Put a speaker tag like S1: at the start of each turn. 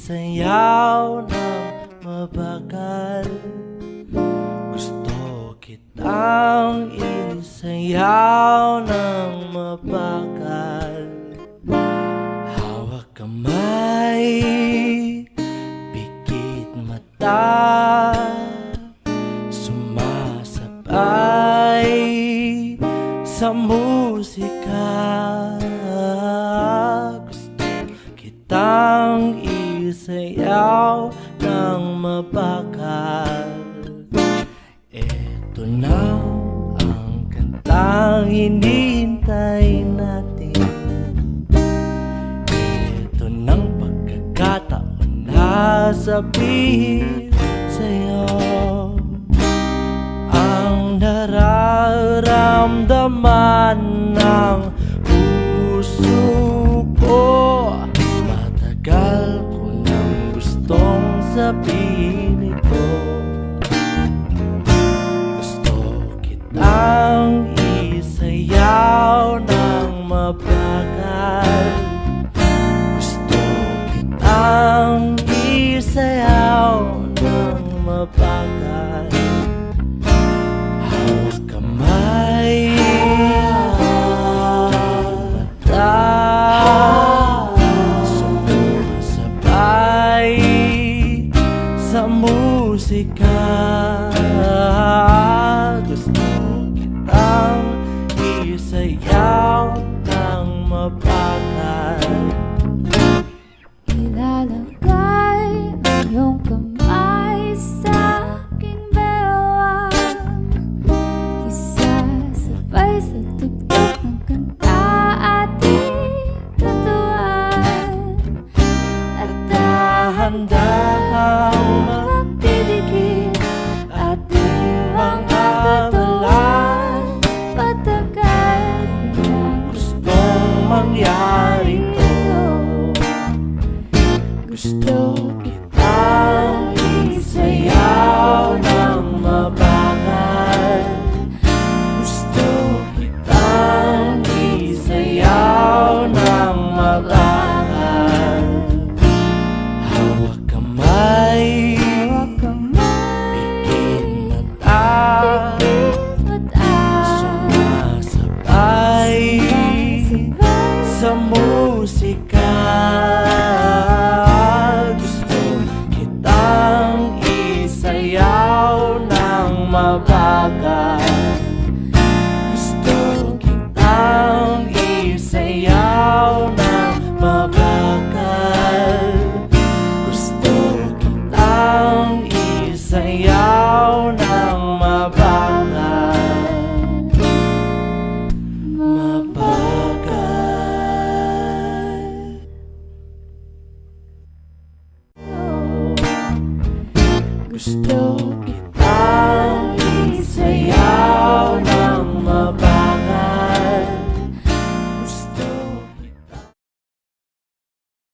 S1: isayaw ng mabagal. Gusto kitang isayaw ng mabagal. Hawak kamay, pikit mata, sumasabay sa musika. Gusto kitang isayaw ng mabagal. Eto na ang kantang hinihintay natin. Eto ng pagkakataon na sabihin sa'yo ang nararamdaman ng puso ko. Matagal ko nang gustong sabihin ito. Gusto kitang isayaw ng mabagal. Gusto kitang isayaw ng mabagal. Hawak kamay, mata, sumasabay sa musika. Gusto kitang isayaw ng mabagal.
S2: Ilalagay ang iyong kamay sa aking bewang, isasabay sa tugtog ng kanta ating tutuan, at dahan-dahang magdidikit ating mga tutulan. Matagal ko nang
S1: Gustong mangyari to.
S2: gusto
S1: Kitang isayaw ng mabagal. Gusto kitang isayaw ng mabagal. Hawak kamay, pikit mata, sumasabay sa musika. Gusto kitang isayaw ng mabagal. Gusto kitang isayaw ng mabagal. Gusto kitang isayaw ng mabagal. Mabagal. Gusto